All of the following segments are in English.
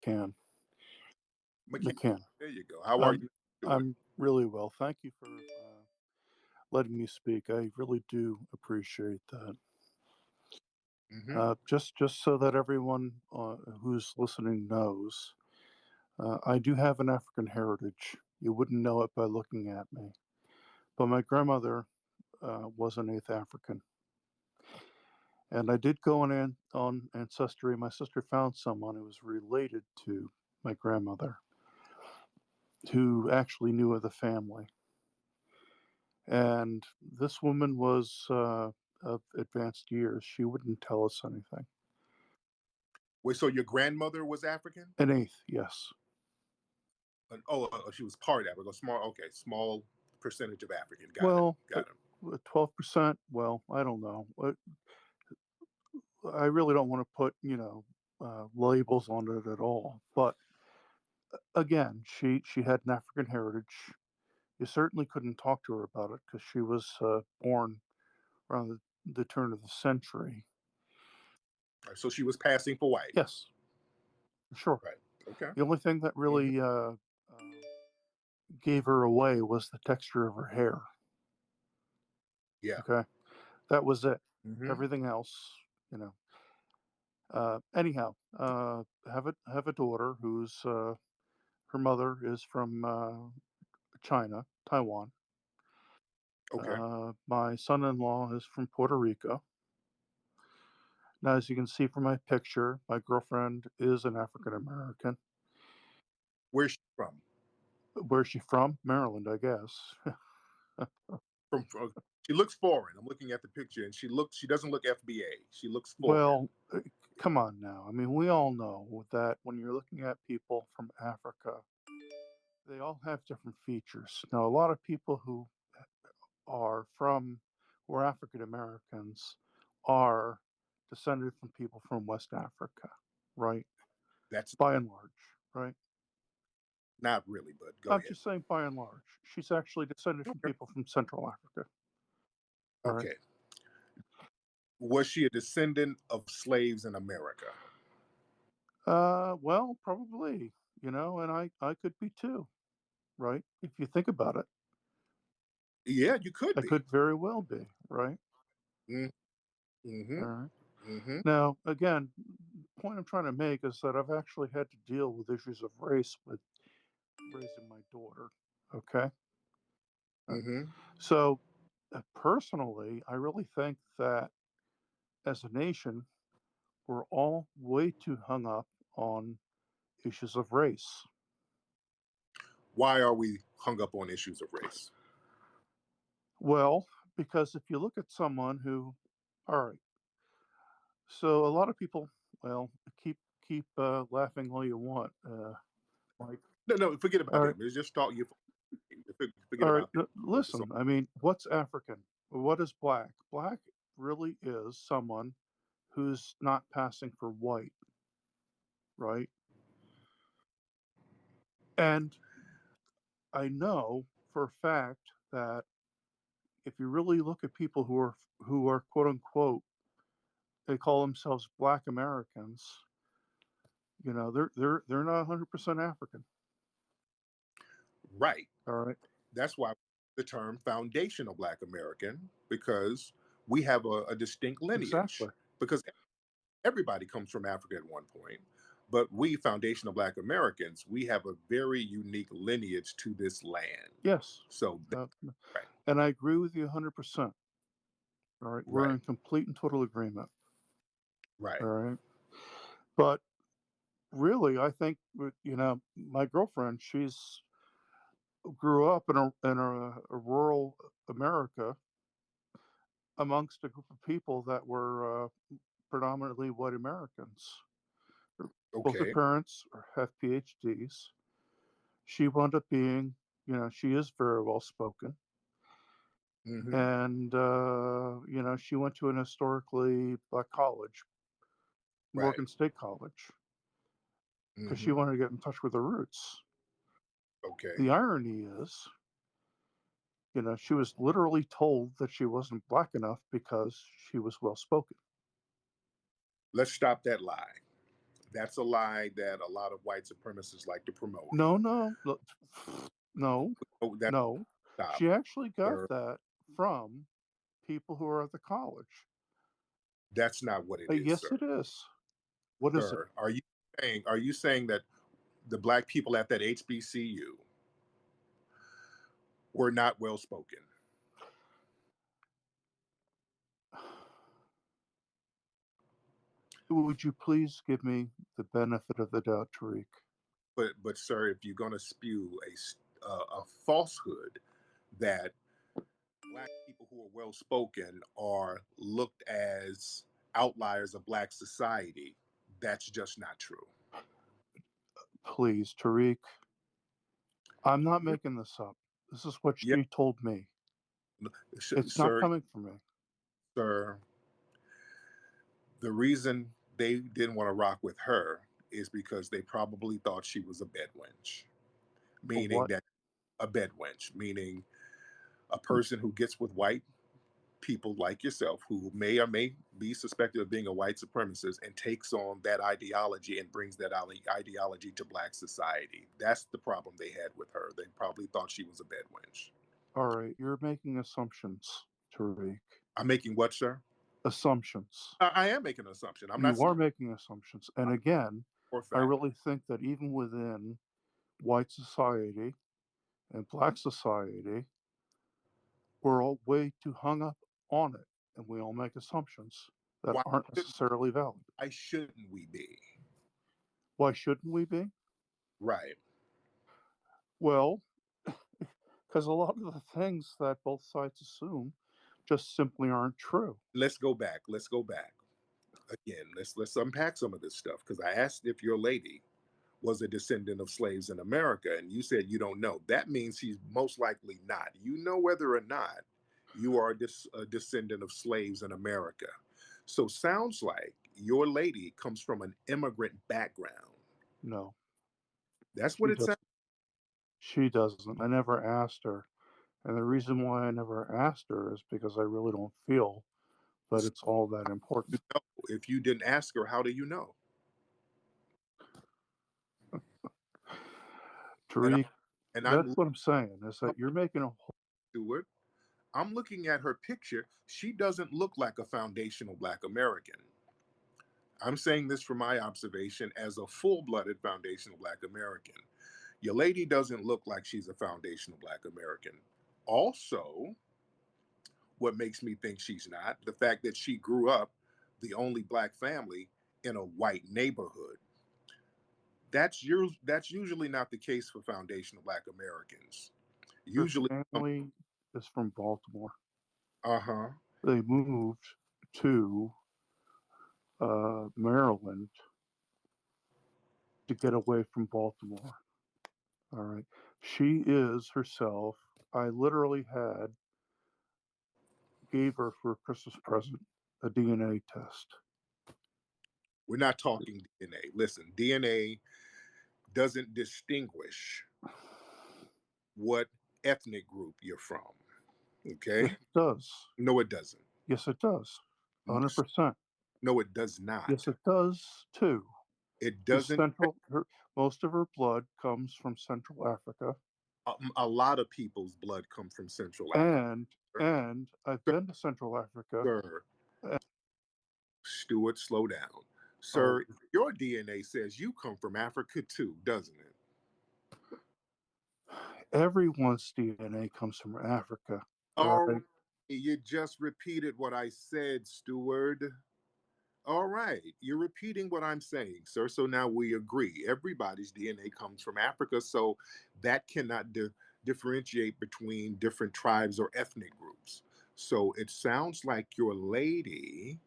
McCann. McCann. There you go. How are I'm you doing? I'm really well. Thank you for letting me speak. I really do appreciate that. Hmm. Just so that everyone who's listening knows, I do have an African heritage. You wouldn't know it by looking at me, but my grandmother was an eighth African, and I did go on Ancestry. My sister found someone who was related to my grandmother, who actually knew of the family. And this woman was of advanced years. She wouldn't tell us anything. Wait, so your grandmother was African? An eighth, yes. She was part African. Small percentage of African. Well, Got him. 12%. Well, I don't know. I really don't want to put labels on it at all. But again, she had an African heritage. You certainly couldn't talk to her about it because she was born around the turn of the century. Right, so she was passing for white. Yes, sure. Right. Okay. The only thing that really gave her away was the texture of her hair. Yeah. Okay, that was it. Hmm. Everything else, you know. Anyhow, have a daughter who's her mother is from China, Taiwan. Okay. My son-in-law is from Puerto Rico. Now, as you can see from my picture, my girlfriend is an African American. Where's she from? Where's she from? Maryland, I guess. From she looks foreign. I'm looking at the picture, and she doesn't look FBA. She looks foreign. Well, come on now. I mean, we all know that when you're looking at people from Africa, they all have different features. Now, a lot of people who are African Americans are descended from people from West Africa, right? That's By and large, right? not really, but go I'm ahead. just saying by and large. She's actually descended from Okay. people from Central Africa. All right. Okay. Was she a descendant of slaves in America? Well, probably, and I could be too, right? If you think about it, Yeah, you could I be. could very well be, right? Mm-hmm. All right. Mm-hmm. Now, again, the point I'm trying to make is that I've actually had to deal with issues of race with raising my daughter. Okay. Mm-hmm. So, personally, I really think that as a nation, we're all way too hung up on issues of race. Why are we hung up on issues of race? Well, because if you look at someone all right, so a lot of people, well, keep laughing all you want, Mike. No, forget about All right, him. It's just thought you forget all right. about him. Focus on. Listen, I mean, what's African? What is black? Black really is someone who's not passing for white, right? And I know for a fact that if you really look at people who are quote unquote, they call themselves Black Americans, they're not 100% African. Right. All right. That's why the term foundational Black American, because we have a distinct lineage. Exactly. Because everybody comes from Africa at one point, but we foundational Black Americans, we have a very unique lineage to this land. Yes. So right, And I agree with you 100%. All right. We're right, in complete and total agreement. right, All right. But really, I think, my girlfriend, she's grew up in a rural America amongst a group of people that were predominantly white Americans. Both her okay, parents have PhDs. She wound up being, she is very well spoken. hmm, And, she went to an historically black college, right, Morgan State College, because she hmm, wanted to get in touch with her roots. okay. The irony is, she was literally told that she wasn't black enough because she was well spoken. Let's stop that lie. That's a lie that a lot of white supremacists like to promote. No, no, no, Oh, that's no. stop, She actually got sir. that from people who are at the college. That's not what it is, Yes, sir. it is. What is it? Sir, are you saying that the black people at that HBCU were not well spoken? Would you please give me the benefit of the doubt, Tariq? But sir, if you're going to spew a falsehood that black people who are well spoken are looked as outliers of black society, that's just not true. Please, Tariq. I'm not making this up. This is what Yeah, she told me. It's not sir, coming from me. sir. The reason they didn't want to rock with her is because they probably thought she was a bedwench, A meaning what? that a bedwench, meaning a person who gets with white people like yourself who may or may be suspected of being a white supremacist and takes on that ideology and brings that ideology to black society. That's the problem they had with her. They probably thought she was a bedwench. All right, you're making assumptions, Tariq. I'm making what, sir? Assumptions. I am making an assumption. I'm not You saying are making assumptions. And again, for a I fact. really think that even within white society and black society, we're all way too hung up on it. And we all make assumptions that Why aren't shouldn't, necessarily valid. why shouldn't we be? Why shouldn't we be? Right. Well, because a lot of the things that both sides assume just simply aren't true. Let's go back. Let's go back. Again, let's unpack some of this stuff because I asked if your lady was a descendant of slaves in America, and you said you don't know. That means she's most likely not. You know whether or not you are a descendant of slaves in America. So sounds like your lady comes from an immigrant background. No, That's what she it sounds. doesn't. She doesn't. I never asked her. And the reason why I never asked her is because I really don't feel that it's all that important. You know. If you didn't ask her, how do you know? And I, Tariq, and that's I'm what I'm saying is that you're making a whole, Stuart. I'm looking at her picture. She doesn't look like a foundational Black American. I'm saying this from my observation as a full-blooded foundational Black American. Your lady doesn't look like she's a foundational Black American. Also, what makes me think she's not, the fact that she grew up the only Black family in a white neighborhood. That's usually not the case for foundational Black Americans. her Usually, family is from Baltimore. uh-huh. They moved to Maryland to get away from Baltimore. All right. She is herself. I literally gave her for a Christmas present a DNA test. We're not talking DNA. Listen, DNA doesn't distinguish what ethnic group you're from. Yes, Okay? it does. No, it doesn't. Yes, it does. 100%. No, it does not. Yes, it does too. It She's doesn't. most of her blood comes from Central Africa, A lot of people's blood comes from Central Africa. and I've Sir, been to Central Africa. sir, And, Stuart, slow down. oh, Sir, your DNA says you come from Africa too, doesn't it? everyone's DNA comes from Africa. All All right. right. You just repeated what I said, Stuart. All right. You're repeating what I'm saying, sir. So now we agree. Everybody's DNA comes from Africa. So that cannot differentiate between different tribes or ethnic groups. So it sounds like your lady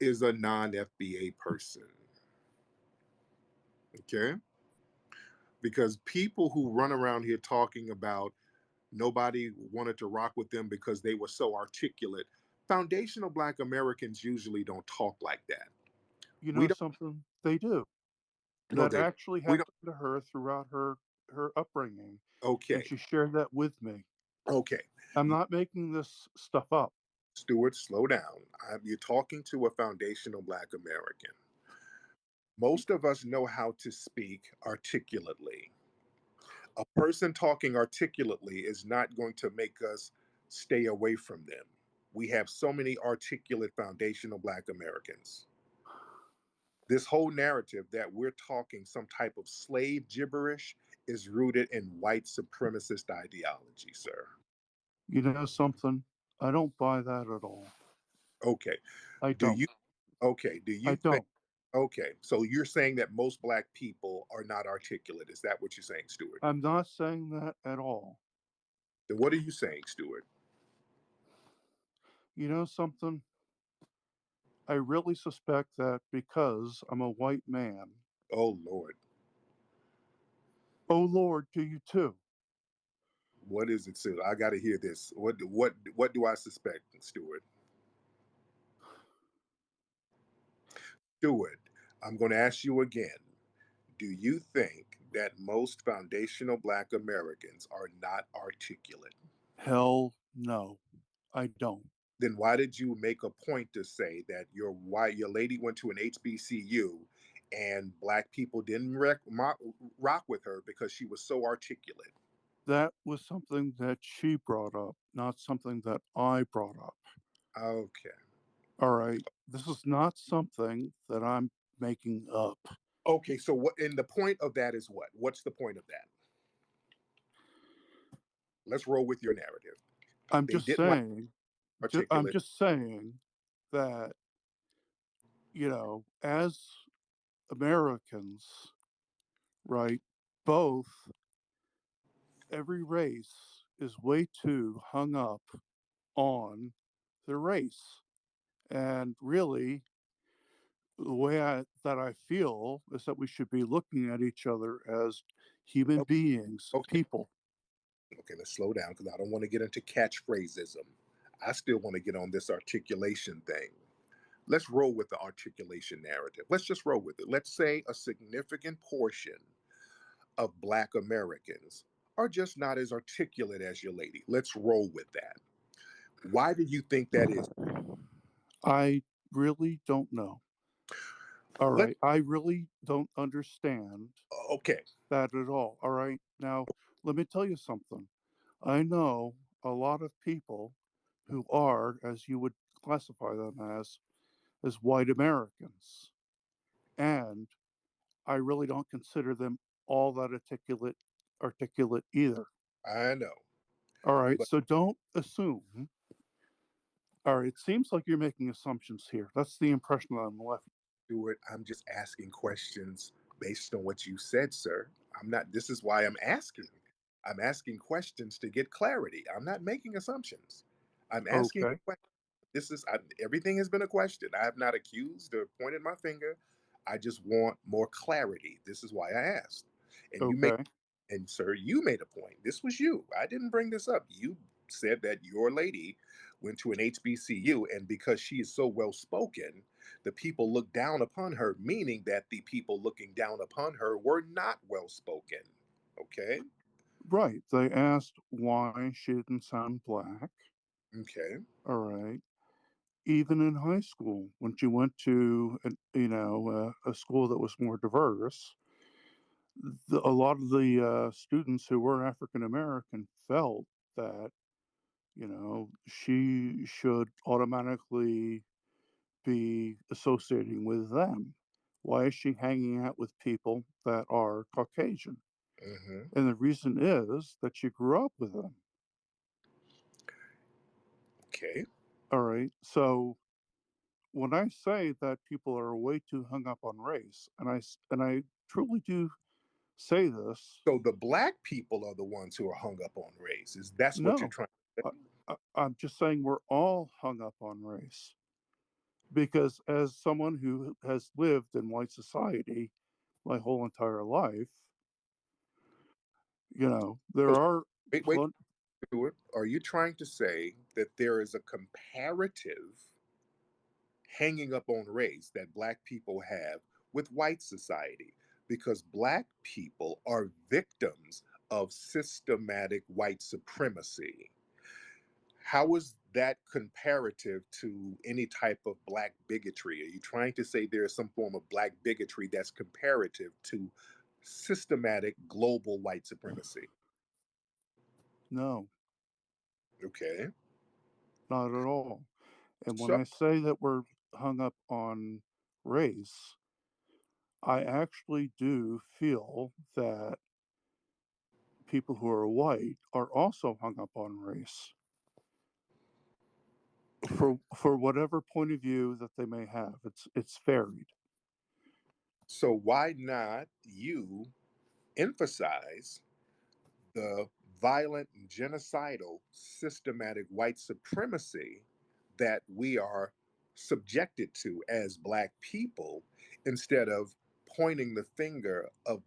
is a non FBA person. Okay. Because people who run around here talking about nobody wanted to rock with them because they were so articulate, foundational Black Americans usually don't talk like that. You We know don't something? They do. know That they actually we don't happened to her throughout her upbringing, and okay. she shared that with me. Okay. I'm not making this stuff up. Stuart, slow down. You're talking to a foundational Black American. Most of us know how to speak articulately. A person talking articulately is not going to make us stay away from them. We have so many articulate foundational Black Americans. This whole narrative that we're talking some type of slave gibberish is rooted in white supremacist ideology, sir. You know something? I don't buy that at all. Okay. I Do you don't. do I you think don't. okay, so you're saying that most Black people are not articulate. Is that what you're saying, Stuart? I'm not saying that at all. Then what are you saying, Stuart? You know something? I really suspect that because I'm a white man. Oh Lord. Oh Lord, do you too? What is it, Stuart? I gotta hear this. What do I suspect, Stuart? Stuart, I'm gonna ask you again. Do you think that most foundational Black Americans are not articulate? Hell no, I don't. Then why did you make a point to say that your lady went to an HBCU and Black people didn't rock with her because she was so articulate? That was something that she brought up, not something that I brought up. Okay. All right. This is not something that I'm making up. Okay, so what and the point of that is what? What's the point of that? Let's roll with your narrative. I'm They just didn't like saying, I'm articulate. just saying that, as Americans, right, both, every race is way too hung up on the race. And really, the way that I feel is that we should be looking at each other as human Okay, beings, okay, people. okay, let's slow down because I don't want to get into catchphraseism. I still want to get on this articulation thing. Let's roll with the articulation narrative. Let's just roll with it. Let's say a significant portion of Black Americans are just not as articulate as your lady. Let's roll with that. Why do you think that is? I really don't know. All Let right. I really don't understand okay. that at all. All right. Now, let me tell you something. I know a lot of people who are, as you would classify them as white Americans. And I really don't consider them all that articulate either. I know, All right. but So don't assume. All right. It seems like you're making assumptions here. That's the impression that I'm left. Stuart, I'm just asking questions based on what you said, sir. I'm not, this is why I'm asking. I'm asking questions to get clarity. I'm not making assumptions. I'm asking Okay. questions. Everything has been a question. I have not accused or pointed my finger. I just want more clarity. This is why I asked. And you made Okay. and sir, you made a point. This was you. I didn't bring this up. You said that your lady went to an HBCU, and because she is so well spoken, the people look down upon her, meaning that the people looking down upon her were not well spoken. Okay. Right. They asked why she didn't sound black. Okay. All right. Even in high school, when she went to a school that was more diverse, a lot of the students who were African American felt that she should automatically be associating with them. Why is she hanging out with people that are Caucasian? Hmm. And the reason is that she grew up with them. Okay. All right. So when I say that people are way too hung up on race, and I truly do say this, So the black people are the ones who are hung up on race. Is that's what you're no, trying to I, say? I'm just saying we're all hung up on race because as someone who has lived in white society my whole entire life, So there are wait, plenty. Stuart, are you trying to say that there is a comparative hanging up on race that black people have with white society? Because black people are victims of systematic white supremacy. How is that comparative to any type of black bigotry? Are you trying to say there is some form of black bigotry that's comparative to systematic global white supremacy? No, Okay. not at all. And when So, I say that we're hung up on race, I actually do feel that people who are white are also hung up on race for whatever point of view that they may have. It's varied. so why not you emphasize the violent, genocidal, systematic white supremacy that we are subjected to as black people instead of pointing the finger of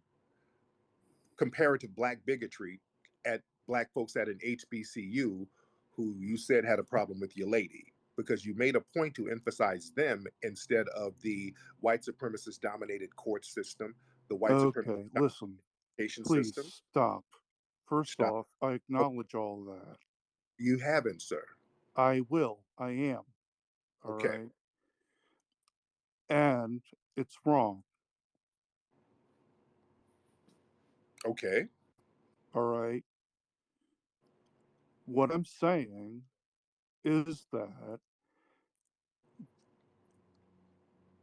comparative black bigotry at black folks at an HBCU who you said had a problem with your lady? Because you made a point to emphasize them instead of the white supremacist dominated court system, the white supremacist Okay, listen, education please system. stop. First Stop. off, I Oh, acknowledge all that. you haven't, sir. I will. I am. All Okay. right. And it's wrong. Okay. All right. What I'm saying is that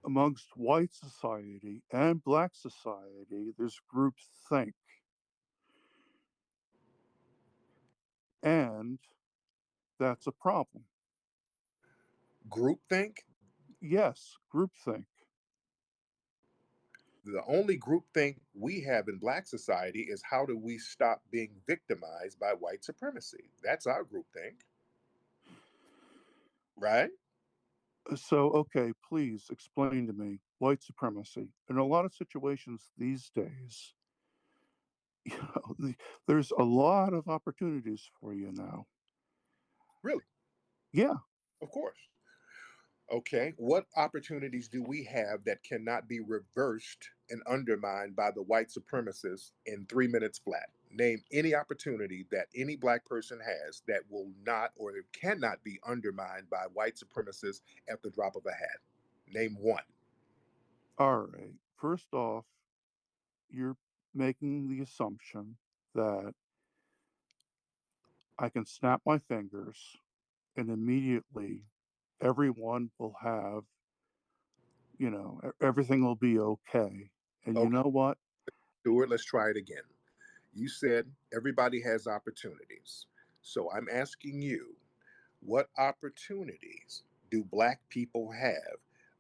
amongst white society and black society, there's groupthink. And that's a problem. Groupthink. Yes, groupthink. The only groupthink we have in black society is how do we stop being victimized by white supremacy? That's our groupthink, right? So, okay, please explain to me white supremacy. In a lot of situations these days, you know, there's a lot of opportunities for you now. Really? Yeah. Of course. Okay. What opportunities do we have that cannot be reversed and undermined by the white supremacists in 3 minutes flat? Name any opportunity that any black person has that will not or it cannot be undermined by white supremacists at the drop of a hat. Name one. All right. First off, you're making the assumption that I can snap my fingers and immediately everyone will have, everything will be okay. And you Okay, know what? Stuart, let's try it again. You said everybody has opportunities. So I'm asking you, what opportunities do black people have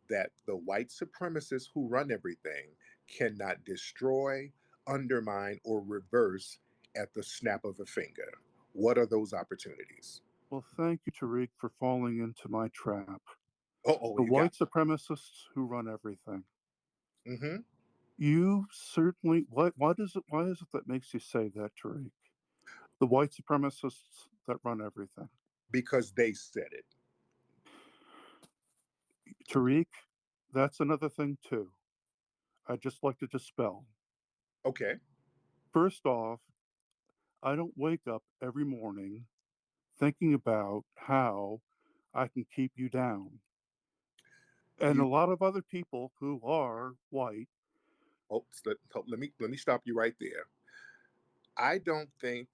that the white supremacists who run everything cannot destroy, undermine, or reverse at the snap of a finger? What are those opportunities? Well, thank you, Tariq, for falling into my trap. Oh, The you got white supremacists who run everything. it. You certainly, why is it that makes you say that, Tariq? The white supremacists that run everything. Because they said it. Tariq, that's another thing too. I'd just like to dispel. Okay. First off, I don't wake up every morning thinking about how I can keep you down. And You a lot of other people who are white, let me stop you right there. I don't think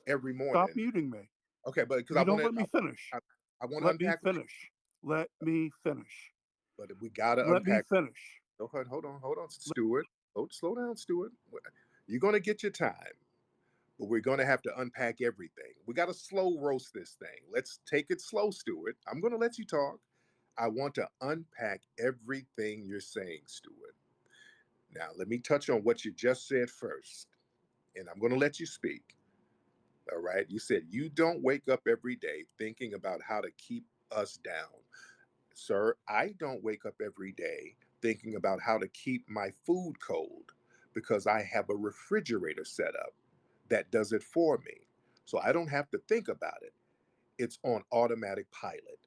every stop morning. muting me. Okay, but because I You want don't to, let me finish. I want to Let me unpack what you, finish. Let me finish. but we got to Let me unpack. finish. Okay, hold on, Stuart. Slow down, Stuart. You're gonna get your time, but we're gonna have to unpack everything. We got to slow roast this thing. Let's take it slow, Stuart. I'm gonna let you talk. I want to unpack everything you're saying, Stuart. Now, let me touch on what you just said first, and I'm gonna let you speak. All right. You said you don't wake up every day thinking about how to keep us down. Sir, I don't wake up every day thinking about how to keep my food cold because I have a refrigerator set up that does it for me. So I don't have to think about it. It's on automatic pilot.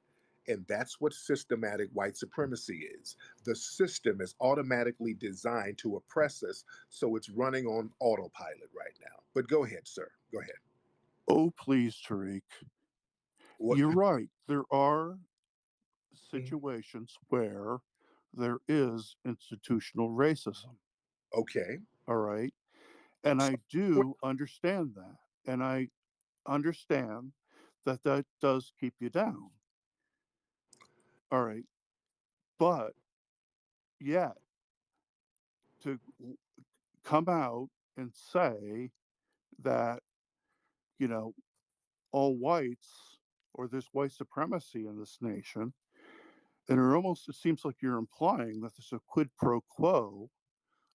And that's what systematic white supremacy is. The system is automatically designed to oppress us, so it's running on autopilot right now. But go ahead, sir. Go ahead. Oh, please, Tariq. What? You're right. There are Mhm. situations where there is institutional racism. Okay. All right. And So, I do understand that. And I understand that that does keep you down. All right. But yet, to come out and say that, you know, all whites or there's white supremacy in this nation, and it seems like you're implying that there's a quid pro quo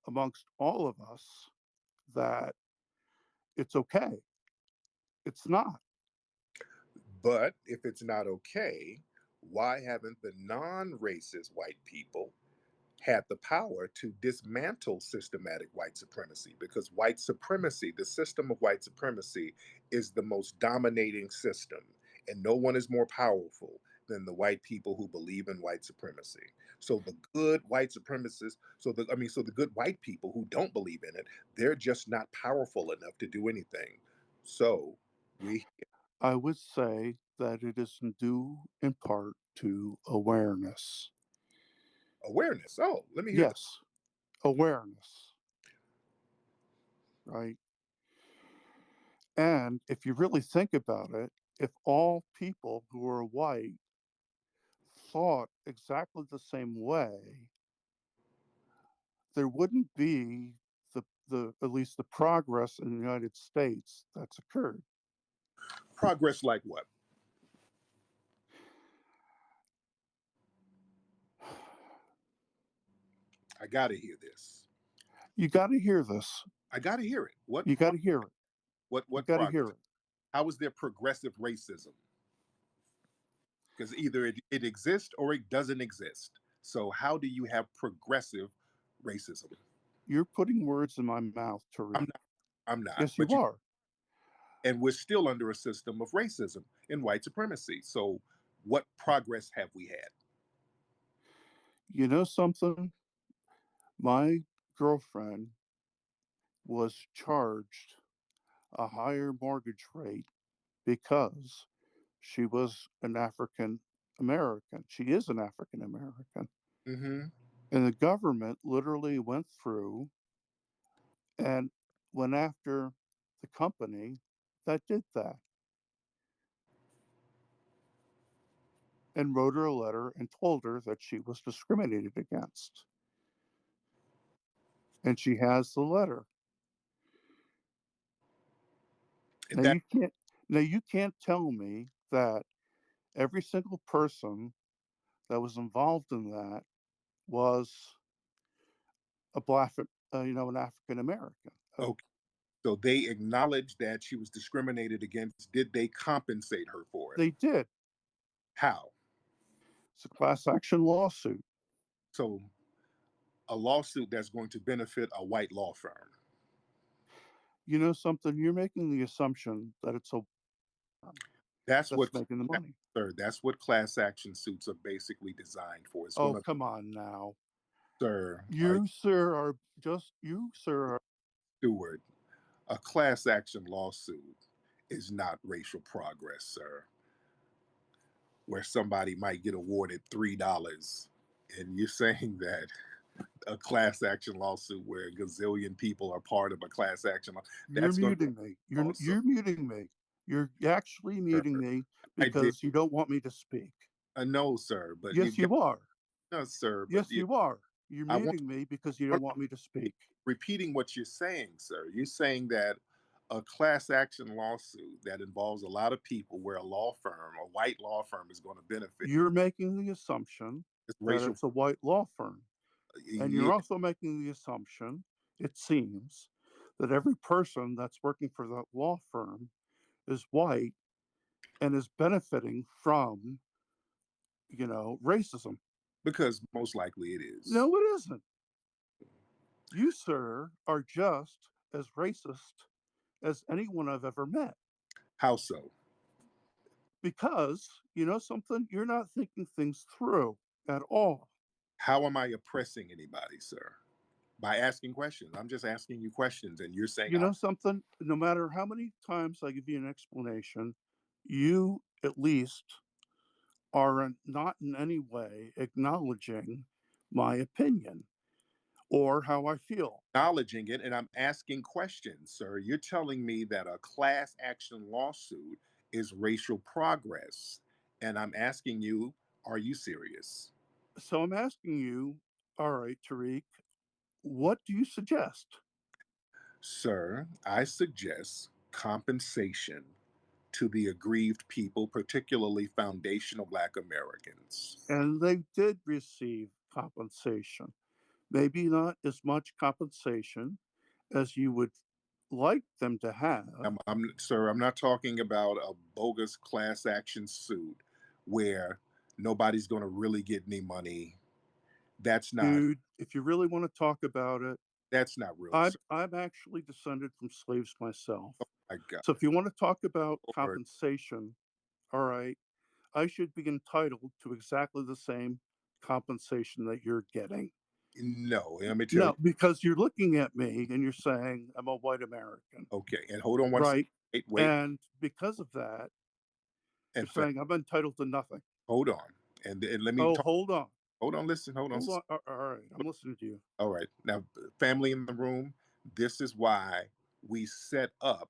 amongst all of us that it's okay. It's not. but if it's not okay, why haven't the non-racist white people had the power to dismantle systematic white supremacy? Because white supremacy, the system of white supremacy, is the most dominating system, and no one is more powerful than the white people who believe in white supremacy. So the good white supremacists, so the good white people who don't believe in it, they're just not powerful enough to do anything. So we I would say that it is due in part to awareness. awareness. Oh, let me hear that. Yes, awareness, right? And if you really think about it, if all people who are white thought exactly the same way, there wouldn't be the at least the progress in the United States that's occurred. Progress like what? I gotta hear this. You got to hear this. I gotta hear it. You got to hear it. You What got to progress? hear it. How is there progressive racism? Because either it exists or it doesn't exist. So how do you have progressive racism? You're putting words in my mouth, I'm Tariq. not. I'm not. Yes, you are. And we're still under a system of racism and white supremacy. So what progress have we had? You know something? My girlfriend was charged a higher mortgage rate because she was an African American. She is an African American. Hmm. And the government literally went through and went after the company that did that and wrote her a letter and told her that she was discriminated against. And she has the letter. And Now that you can't now you can't tell me that every single person that was involved in that was a black, an African American. okay. So they acknowledged that she was discriminated against. Did they compensate her for it? They did. How? It's a class action lawsuit. So a lawsuit that's going to benefit a white law firm. You know something? You're making the assumption that it's a That's what that's making the money. sir, that's what class action suits are basically designed for. It's Oh, going to, come on now. sir, You, sir, are Stuart, a class action lawsuit is not racial progress, sir, where somebody might get awarded $3. And you're saying that a class action lawsuit where a gazillion people are part of a class action you're that's going muting me. to also, You're muting me. You're actually sir, muting me I did, because you don't want me to speak. no, sir, but you Yes, got, you are. no, sir, but Yes, you are. You're I want muting me because you don't want me to speak. repeating what you're saying, sir. You're saying that a class action lawsuit that involves a lot of people where a law firm, a white law firm, is going to benefit You're making the assumption is that racial. it's a white law firm. And Yeah, you're also making the assumption, it seems, that every person that's working for that law firm is white and is benefiting from, racism. because most likely it is. No, it isn't. You, sir, are just as racist as anyone I've ever met. How so? Because, you know something, you're not thinking things through at all. How am I oppressing anybody, sir? By asking questions. I'm just asking you questions, and you're saying You know something, no matter how many times I give you an explanation, you at least, are not in any way acknowledging my opinion or how I feel. Acknowledging it, and I'm asking questions, sir. You're telling me that a class action lawsuit is racial progress, and I'm asking you, are you serious? So I'm asking you, all right, Tariq, what do you suggest? Sir, I suggest compensation to the aggrieved people, particularly foundational Black Americans. And they did receive compensation. Maybe not as much compensation as you would like them to have. Sir, I'm not talking about a bogus class action suit where nobody's going to really get any money. That's not Dude, if you really want to talk about it, that's not real, I'm sir. I'm actually descended from slaves myself. My God, So if you want to talk about Lord, compensation, all right, I should be entitled to exactly the same compensation that you're getting. no. Let me tell you. No, because you're looking at me and you're saying I'm a white American, Okay, and hold on one second. right? Wait, And because of that, you're and saying I'm entitled to nothing. hold on, and let me Oh, talk. hold on. Hold on, listen, hold on. Hold on. All right. I'm listening to you. All right, now, family in the room. This is why we set up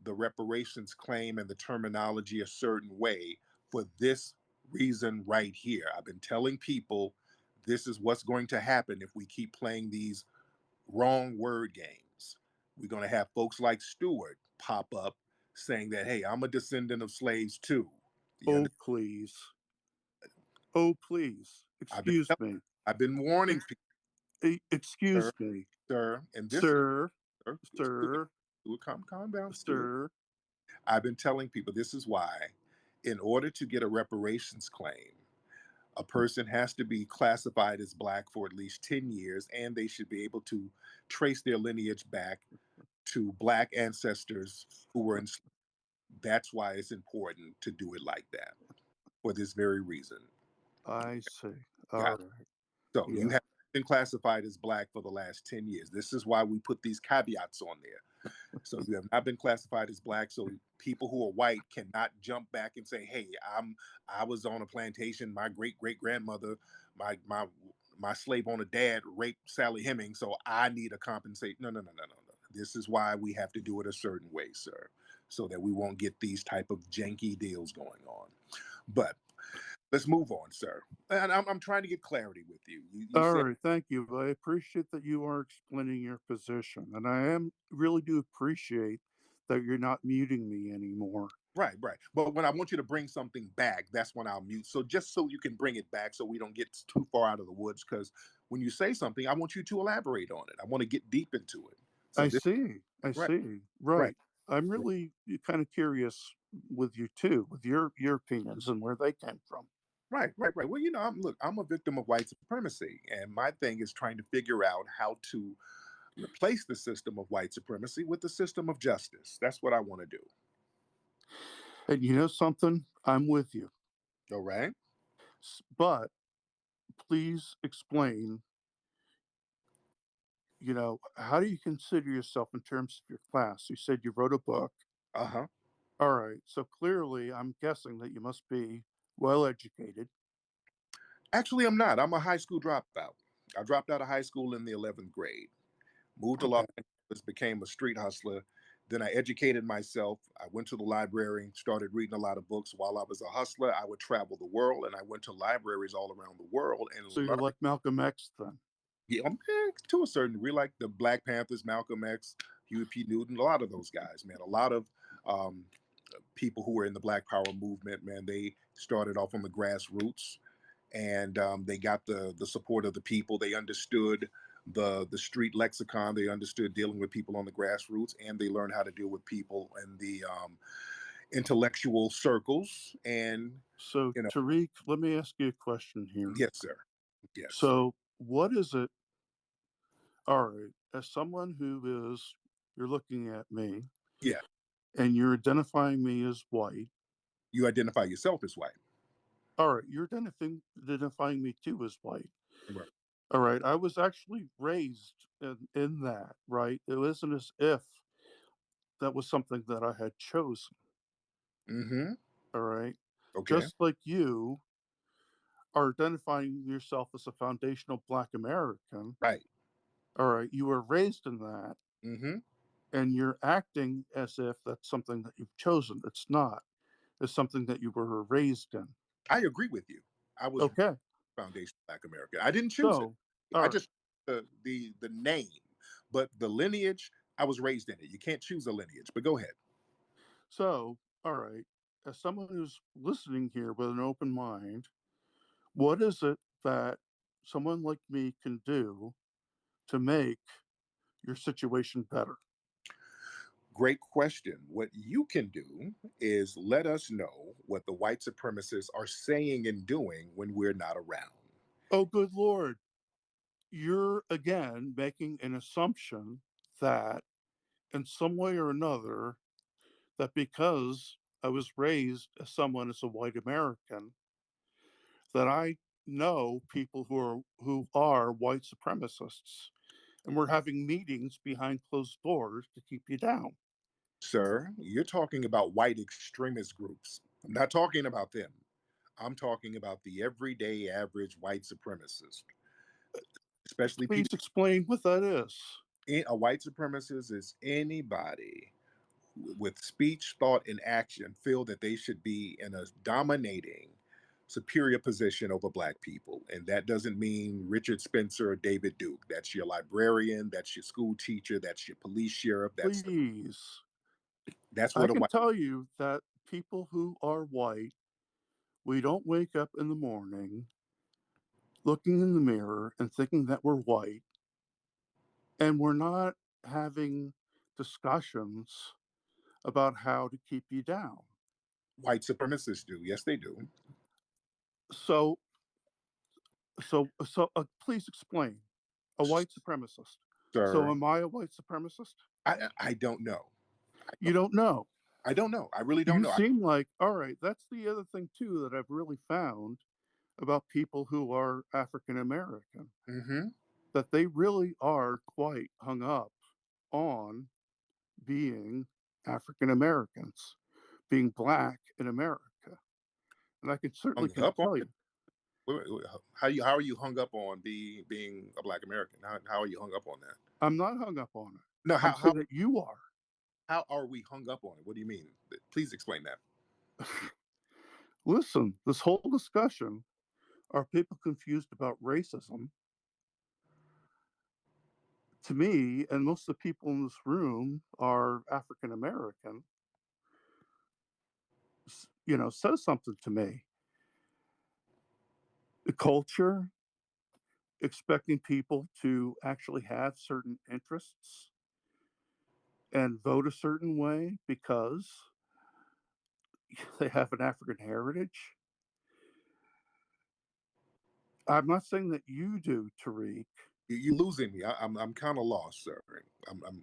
the reparations claim and the terminology a certain way for this reason right here. I've been telling people this is what's going to happen if we keep playing these wrong word games. We're going to have folks like Stuart pop up saying that, hey, I'm a descendant of slaves too. You Oh, understand? please. Oh, please. I've been, Excuse me. I've been warning Ex- people, Excuse sir, me. sir, and this, Sir, sir, Stuart, sir, Stuart, calm down, Stuart. sir. I've been telling people this is why, in order to get a reparations claim, a person has to be classified as Black for at least 10 years, and they should be able to trace their lineage back to Black ancestors who were enslaved. That's why it's important to do it like that, for this very reason. I see. All Got right. So you Yeah. have been classified as Black for the last 10 years. This is why we put these caveats on there. So you have not been classified as Black. So people who are white cannot jump back and say, "Hey, I was on a plantation. My great great grandmother, my slave owner dad raped Sally Hemings, so I need a compensate." No, no, no, no, no, no. This is why we have to do it a certain way, sir, so that we won't get these type of janky deals going on. But let's move on, sir. And I'm trying to get clarity with you. You All said right. Thank you. I appreciate that you are explaining your position. And I am really do appreciate that you're not muting me anymore. right, right. But when I want you to bring something back, that's when I'll mute. So just so you can bring it back so we don't get too far out of the woods, because when you say something, I want you to elaborate on it. I want to get deep into it. So I this see. I right, see. right, Right. I'm really kind of curious with you too, with your opinions and where they came from. right. Well, look, I'm a victim of white supremacy, and my thing is trying to figure out how to replace the system of white supremacy with the system of justice. That's what I want to do. And you know something? I'm with you. All right. But please explain, how do you consider yourself in terms of your class? You said you wrote a book. Uh-huh. All right. So clearly, I'm guessing that you must be well educated. Actually, I'm not. I'm a high school dropout. I dropped out of high school in the 11th grade, moved to Los Okay. Angeles, became a street hustler. Then I educated myself. I went to the library, started reading a lot of books. While I was a hustler, I would travel the world, and I went to libraries all around the world and So you're learned. like Malcolm X then. Yeah, to a certain degree, like the Black Panthers, Malcolm X, Huey P. Newton, a lot of those guys, man. A lot of um, people who were in the Black Power movement, man. They started off on the grassroots, and they got the support of the people. They understood the street lexicon. They understood dealing with people on the grassroots, and they learned how to deal with people in the intellectual circles. And So you know, Tariq, let me ask you a question here. yes, sir. Yes, So what is it? All right. As someone who is, you're looking at me yeah. and you're identifying me as white. You identify yourself as white, All right. You're identifying me too as white. right? All right. I was actually raised in that, right? It wasn't as if that was something that I had chosen. Mm-hmm. all right? Okay. Just like you are identifying yourself as a foundational Black American, Right. all right, you were raised in that, Mm-hmm. and you're acting as if that's something that you've chosen. It's not. It's something that you were raised in. I agree with you. I was Okay. foundation Black American. I didn't choose it. So, all I right. just the name, but the lineage, I was raised in it. You can't choose a lineage. But go ahead. So, all right. As someone who's listening here with an open mind, what is it that someone like me can do to make your situation better? Great question. What you can do is let us know what the white supremacists are saying and doing when we're not around. Oh, good Lord. You're again making an assumption that in some way or another, that because I was raised as someone as a white American, that I know people who are white supremacists, and we're having meetings behind closed doors to keep you down. Sir, you're talking about white extremist groups. I'm not talking about them. I'm talking about the everyday average white supremacist, especially Please people. explain what that is. A white supremacist is anybody with speech, thought, and action feel that they should be in a dominating, superior position over Black people. And that doesn't mean Richard Spencer or David Duke. That's your librarian, that's your school teacher, that's your police sheriff. Please. That's I what a can white. tell you that people who are white, we don't wake up in the morning looking in the mirror and thinking that we're white, and we're not having discussions about how to keep you down. White supremacists do. Yes, they do. So, so please explain. A white supremacist. So, Sir, am I a white supremacist? I don't know. You don't know. I don't know. I really don't You know. seem like, all right, that's the other thing, too, that I've really found about people who are African American, Hmm. that they really are quite hung up on being African Americans, being Black in America. And I can certainly Hung can up on tell it. you, How are you hung up on being a Black American? How are you hung up on that? I'm not hung up on it. No, I'm saying that you are. how are we hung up on it? What do you mean? Please explain that. Listen, this whole discussion, are people confused about racism? To me, and most of the people in this room are African American, says something to me. The culture, expecting people to actually have certain interests and vote a certain way because they have an African heritage. I'm not saying that you do, Tariq. You're losing me. I'm kind of lost, sir. I'm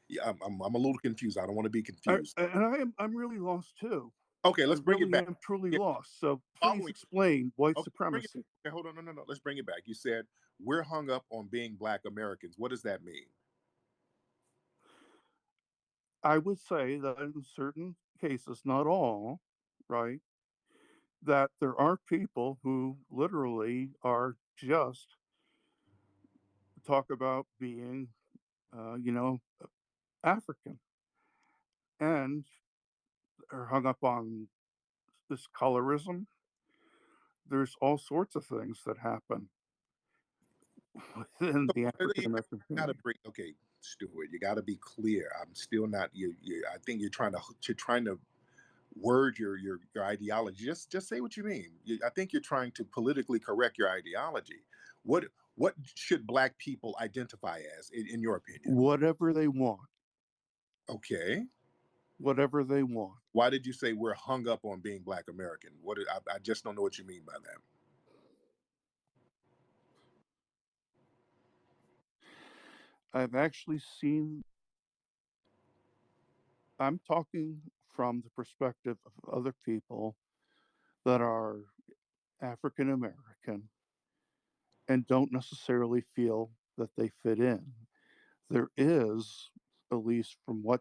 yeah, I'm a little confused. I don't want to be confused. I'm really lost too. Okay, I let's bring it really back. am truly Yeah, lost. So please following. explain white Okay, bring it. supremacy. Okay, hold on. No. Let's bring it back. You said we're hung up on being Black Americans. What does that mean? I would say that in certain cases, not all, right, that there are people who literally are just talk about being, uh, you know, African and are hung up on this colorism. There's all sorts of things that happen within the You African American gotta community. bring. Okay, Stuart, you got to be clear. I'm still not. I think you're trying to word your ideology. Just say what you mean. I think you're trying to politically correct your ideology. What what should Black people identify as, in your opinion? Whatever they want, Okay. whatever they want. Why did you say we're hung up on being Black American? I just don't know what you mean by that. I've actually seen, I'm talking from the perspective of other people that are African American and don't necessarily feel that they fit in. There is, at least from what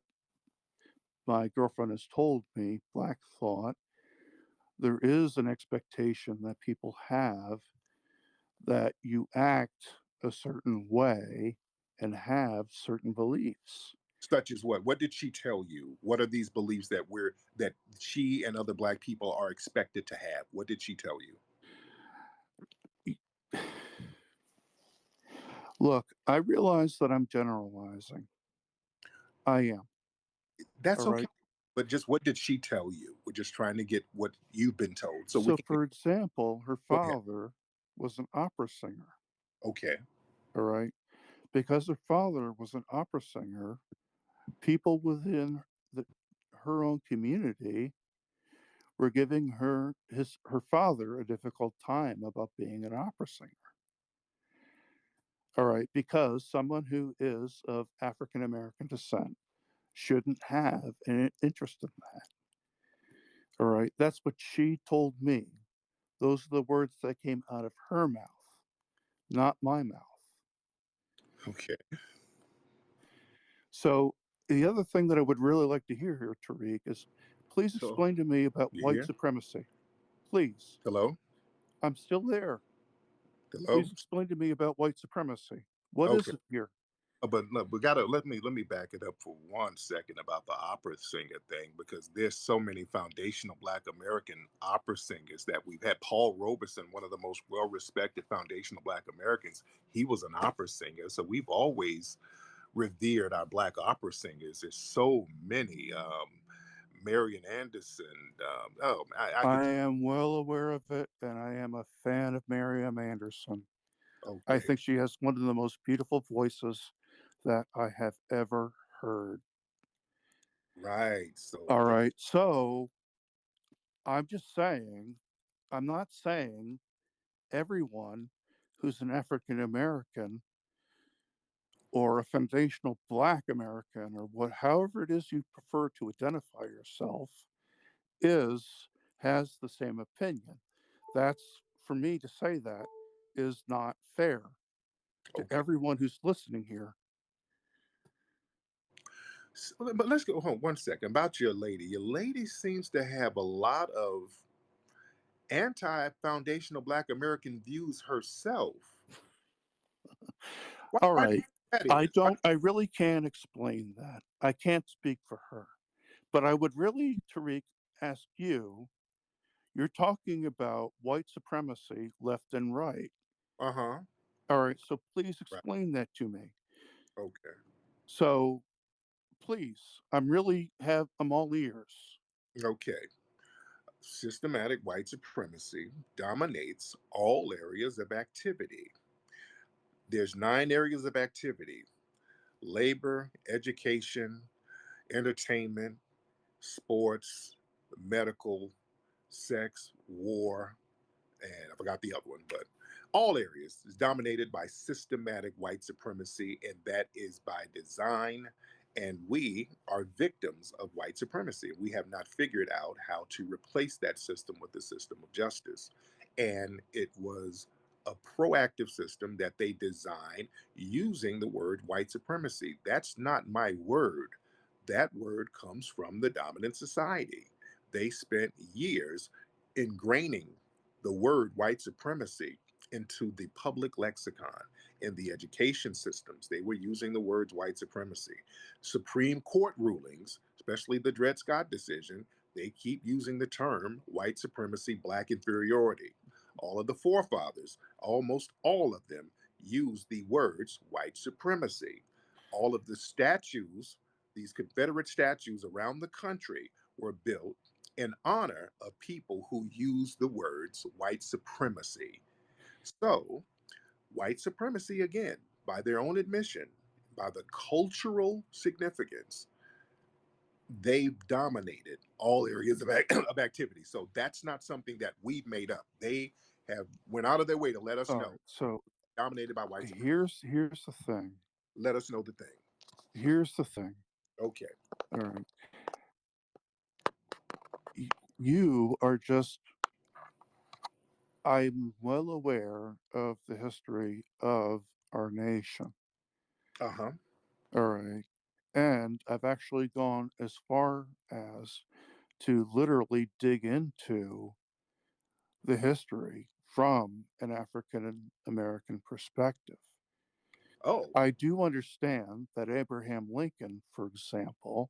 my girlfriend has told me, Black thought there is an expectation that people have that you act a certain way and have certain beliefs. Such as what? What did she tell you? What are these beliefs that she and other black people are expected to have? What did she tell you? Look, I realize that I'm generalizing. I am. All That's okay. right. But just what did she tell you? We're just trying to get what you've been told so we So, can for example, her go ahead. father was an opera singer. Okay. All right. Because her father was an opera singer, people within the, her own community were giving her father a difficult time about being an opera singer. All right, because someone who is of African American descent shouldn't have an interest in that. All right, that's what she told me. Those are the words that came out of her mouth, not my mouth. Okay. So the other thing that I would really like to hear here, Tariq, is please So explain to me about you white here? supremacy. Please. Hello? I'm still there. Hello? Please explain to me about white supremacy. What is Okay. it here? But look, we gotta let me back it up for 1 second about the opera singer thing because there's so many foundational Black American opera singers that we've had. Paul Robeson, one of the most well-respected foundational Black Americans, he was an opera singer. So we've always revered our Black opera singers. There's so many. Marian Anderson. Oh, I could. I am well aware of it, and I am a fan of Miriam Anderson. I Okay, think she has one of the most beautiful voices that I have ever heard. right. So All right. So I'm just saying, I'm not saying everyone who's an African American or a foundational Black American or what, however it is you prefer to identify yourself, is has the same opinion. That's for me to say that is not fair to okay. everyone who's listening here. But let's go home 1 second about your lady. Your lady seems to have a lot of anti-foundational Black American views herself. All Why do you right. think that is? I really can't explain that. I can't speak for her. But I would really, Tariq, ask you, you're talking about white supremacy left and right. Uh huh. All right. So please Right. explain that to me. Okay. So please, I'm all ears. Okay. Systematic white supremacy dominates all areas of activity. There's 9 areas of activity: labor, education, entertainment, sports, medical, sex, war, and I forgot the other one, but all areas is dominated by systematic white supremacy, and that is by design. And we are victims of white supremacy. We have not figured out how to replace that system with the system of justice. And it was a proactive system that they designed using the word white supremacy. That's not my word. That word comes from the dominant society. They spent years ingraining the word white supremacy into the public lexicon. In the education systems, they were using the words white supremacy. Supreme Court rulings, especially the Dred Scott decision, they keep using the term white supremacy, black inferiority. All of the forefathers, almost all of them, use the words white supremacy. All of the statues, these Confederate statues around the country, were built in honor of people who use the words white supremacy. So, white supremacy, again, by their own admission, by the cultural significance, they've dominated all areas of, of activity. So that's not something that we've made up. They have went out of their way to let us All know right. So dominated by white supremacy. here's the thing. Let us know the thing. Here's the thing. Okay. All right. You are just I'm well aware of the history of our nation. Uh huh. All right. And I've actually gone as far as to literally dig into the history from an African American perspective. Oh, I do understand that Abraham Lincoln, for example,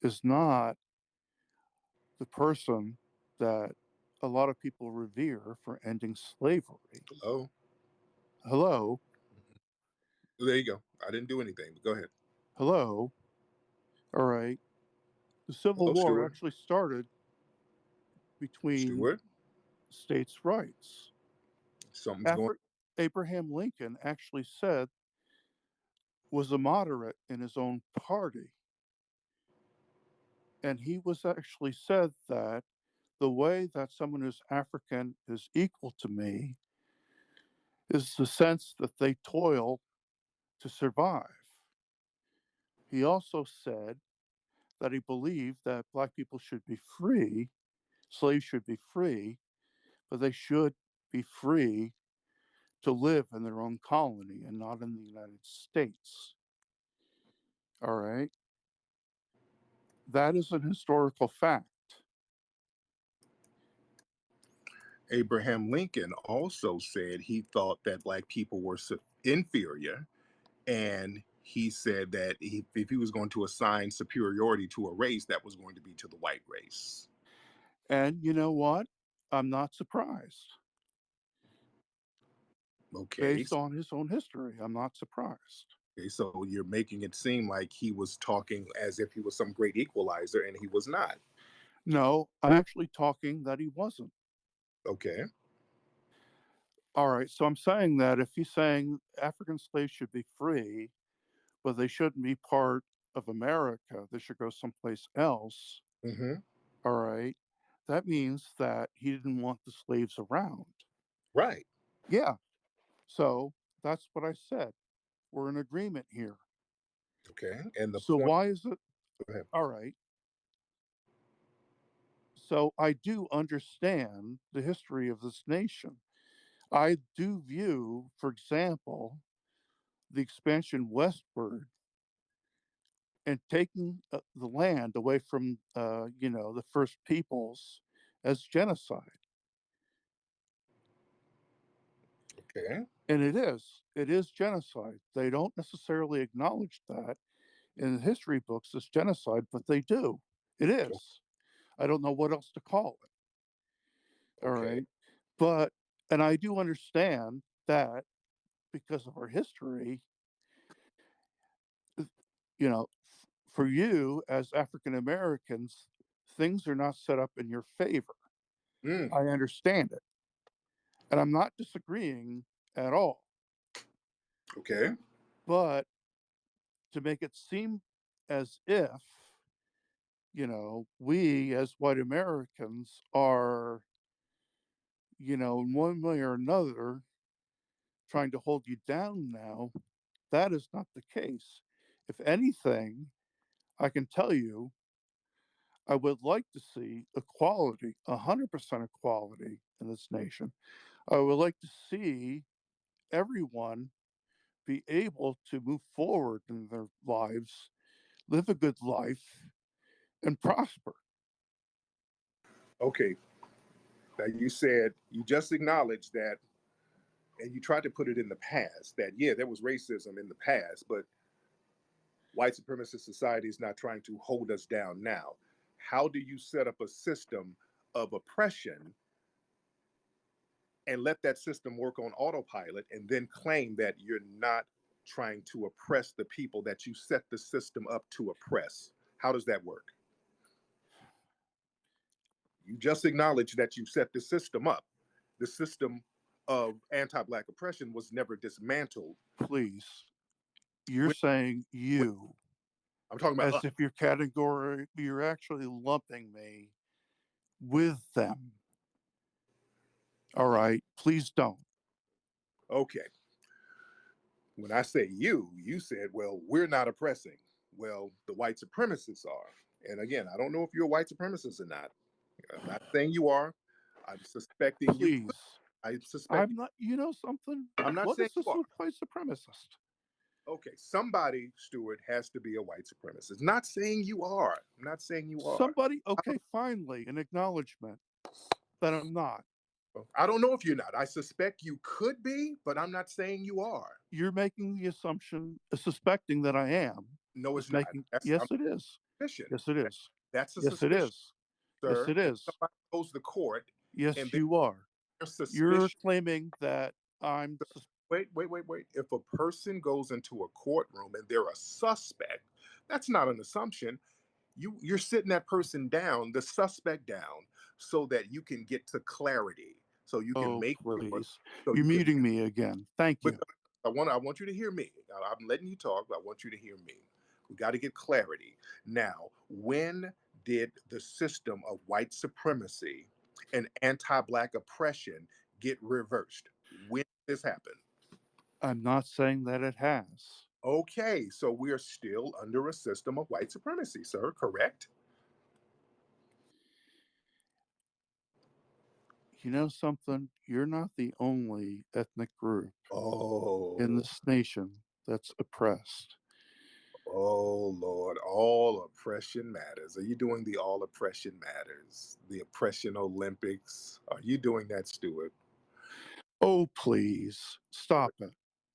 is not the person that a lot of people revere for ending slavery. oh, Hello, there you go. I didn't do anything, but go ahead. hello, all right. The Civil Hello, War Stuart. actually started between Stuart, states' rights. something's going. Abraham Lincoln actually said was a moderate in his own party, and he was actually said that the way that someone who's African is equal to me is the sense that they toil to survive. He also said that he believed that black people should be free, slaves should be free, but they should be free to live in their own colony and not in the United States. All right. That is an historical fact. Abraham Lincoln also said he thought that black people were inferior, and he said that if he was going to assign superiority to a race, that was going to be to the white race. And you know what? I'm not surprised. Okay, Based on his own history, I'm not surprised. okay, so you're making it seem like he was talking as if he was some great equalizer, and he was not. No, I'm actually talking that he wasn't. Okay. All right. So I'm saying that if he's saying African slaves should be free, but they shouldn't be part of America, they should go someplace else. Mm-hmm. All right. That means that he didn't want the slaves around. Right. Yeah. So that's what I said. We're in agreement here. Okay. And the So point. why is it? Go ahead. All right. So I do understand the history of this nation. I do view, for example, the expansion westward and taking the land away from, the first peoples as genocide. Okay. And it is genocide. They don't necessarily acknowledge that in the history books as genocide, but they do. It is. I don't know what else to call it. All Okay. right. But, and I do understand that because of our history, you know, for you as African Americans, things are not set up in your favor. Mm. I understand it. And I'm not disagreeing at all. Okay. But to make it seem as if, we as white Americans are, in one way or another trying to hold you down now, that is not the case. If anything, I can tell you, I would like to see equality, 100% equality in this nation. I would like to see everyone be able to move forward in their lives, live a good life, and prosper. Okay. Now you said you just acknowledged that, and you tried to put it in the past that yeah, there was racism in the past, but white supremacist society is not trying to hold us down now. How do you set up a system of oppression and let that system work on autopilot and then claim that you're not trying to oppress the people that you set the system up to oppress? How does that work? You just acknowledged that you set the system up. The system of anti-black oppression was never dismantled. Please, you're When, saying when, you I'm talking about us. as if you're actually lumping me with them. All right, please don't. Okay. When I say you said, well, we're not oppressing. Well, the white supremacists are. And again, I don't know if you're a white supremacist or not. I'm not saying you are. I'm suspecting you. Please. I suspect. I'm not, you know something? I'm not What saying is you this are. with white supremacist? Okay, somebody, Stuart, has to be a white supremacist. Not saying you are. I'm not saying you are. Somebody, okay, finally, an acknowledgement that I'm not. I don't know if you're not. I suspect you could be, but I'm not saying you are. You're making the assumption, suspecting that I am. No, Is it's not. making I'm Yes, it is. suspicion. Yes, it is. That's a Yes, it suspicion, is. Yes, sir. it If is. somebody goes to court and Yes, they're you are. You're suspicious, claiming that I'm. wait. If a person goes into a courtroom and they're a suspect, that's not an assumption. You're sitting that person down, the suspect down, so that you can get to clarity, so you can Oh, make sure, please. so You're you can. muting me again. Thank But you. I want you to hear me. I'm letting you talk, but I want you to hear me. We got to get clarity. Now, when did the system of white supremacy and anti-black oppression get reversed? When did this happen? I'm not saying that it has. Okay, so we are still under a system of white supremacy, sir, correct? You know something? You're not the only ethnic group in Oh, this nation that's oppressed. oh Lord, all oppression matters. Are you doing the all oppression matters? The oppression Olympics? Are you doing that, Stuart? Oh, please. Stop it.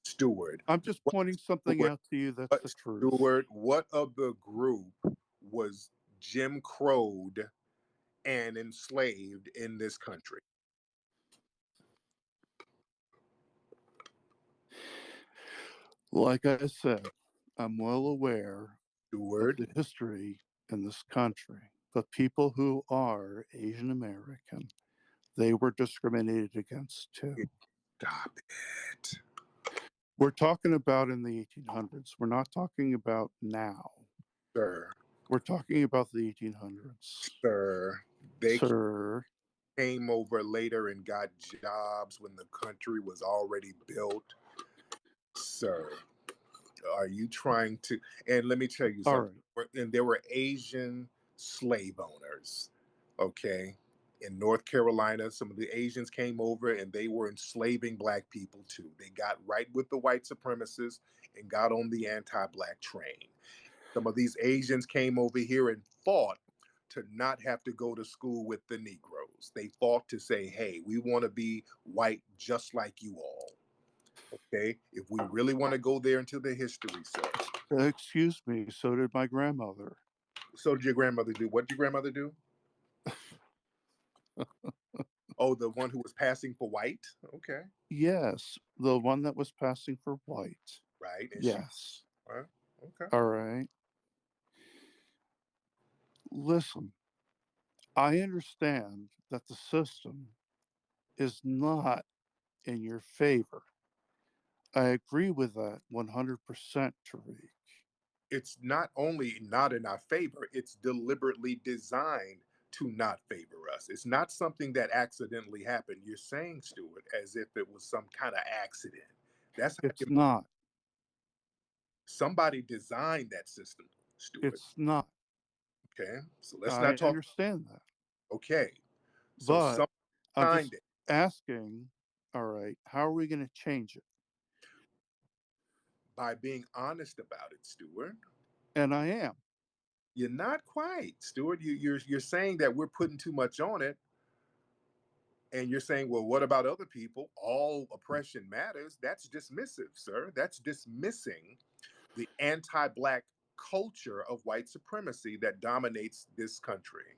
Stewart. I'm just What pointing something Stewart? out to you that's What the truth. Stewart? What of the group was Jim Crowed and enslaved in this country? Like I said, I'm well aware of Stewart, the history in this country. But people who are Asian American, they were discriminated against too. stop it, We're talking about in the 1800s. We're not talking about now. sir. We're talking about the 1800s. Sir, they Sir, came over later and got jobs when the country was already built. Sir, are you trying to? And let me tell you all something. right. And there were Asian slave owners, okay? In North Carolina, some of the Asians came over and they were enslaving black people too. They got right with the white supremacists and got on the anti black train. Some of these Asians came over here and fought to not have to go to school with the Negroes. They fought to say, hey, we want to be white just like you all. Okay. If we really want to go there into the history, sir. Excuse me, so did my grandmother. So did your grandmother do? What did your grandmother do? Oh, the one who was passing for white? Okay. Yes, the one that was passing for white. Right. And she, Yes. okay. All right. Listen, I understand that the system is not in your favor. I agree with that 100%, Tariq. It's not only not in our favor, it's deliberately designed to not favor us. It's not something that accidentally happened. You're saying, Stuart, as if it was some kind of accident. That's how It's not. somebody designed that system, Stuart. It's not. Okay. So let's I not talk. understand that. Okay. So But some I'm designed just it asking, all right, how are we going to change it? by being honest about it, Stuart. And I am. You're not quite, Stuart. You're saying that we're putting too much on it, and you're saying, well, what about other people? All oppression matters. That's dismissive, sir. That's dismissing the anti-black culture of white supremacy that dominates this country.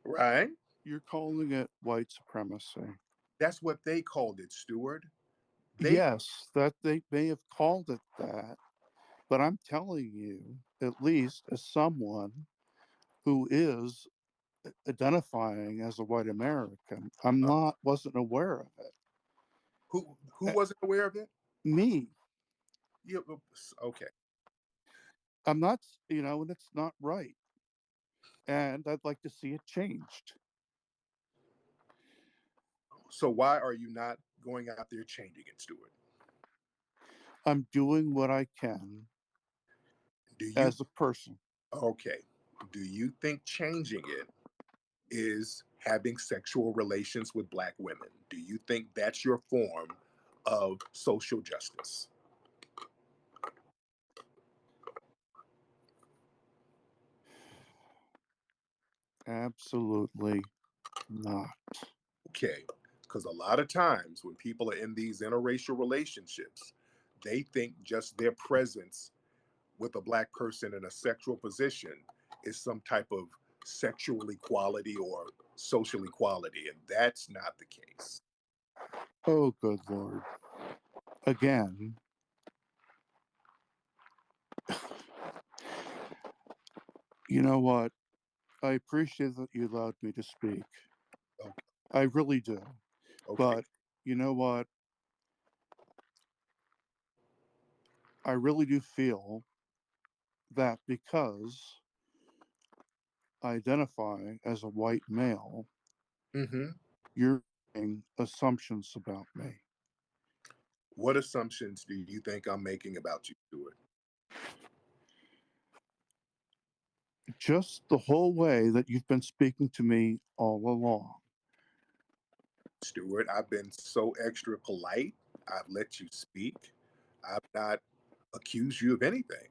Right? You're calling it white supremacy. That's what they called it, Stuart. They Yes, that they may have called it that, but I'm telling you, at least as someone who is identifying as a white American, I'm uh, not wasn't aware of it. who Uh, wasn't aware of it? Me, Okay. I'm not, and it's not right. And I'd like to see it changed. So why are you not going out there changing it, Stuart? I'm doing what I can Do you as a person. okay? Do you think changing it is having sexual relations with black women? Do you think that's your form of social justice? Absolutely not. Okay. Because a lot of times when people are in these interracial relationships, they think just their presence with a black person in a sexual position is some type of sexual equality or social equality. And that's not the case. Oh, good Lord. Again, you know what? I appreciate that you allowed me to speak. Okay. I really do. Okay. But you know what? I really do feel that because I identify as a white male, Mm-hmm. you're making assumptions about me. What assumptions do you think I'm making about you, Stuart? Just the whole way that you've been speaking to me all along. Stuart, I've been so extra polite. I've let you speak. I've not accused you of anything.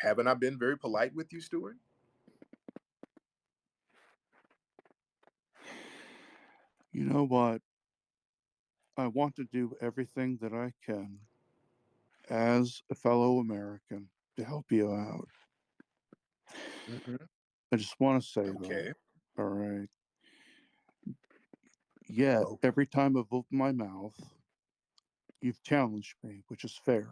Haven't I been very polite with you, Stuart? You know what? I want to do everything that I can as a fellow American to help you out. Hmm. I just want to say that. Okay. All right. Yet, Oh, every time I've opened my mouth, you've challenged me, which is fair.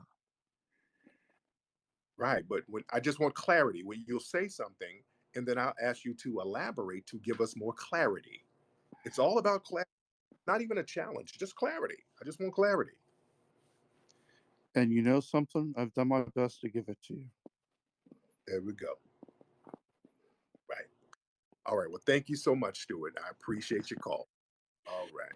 right. But when I just want clarity, when you'll say something, and then I'll ask you to elaborate to give us more clarity. It's all about clarity, not even a challenge, just clarity. I just want clarity. And you know something? I've done my best to give it to you. There we go. Right. All right. Well, thank you so much, Stuart. I appreciate your call. All right.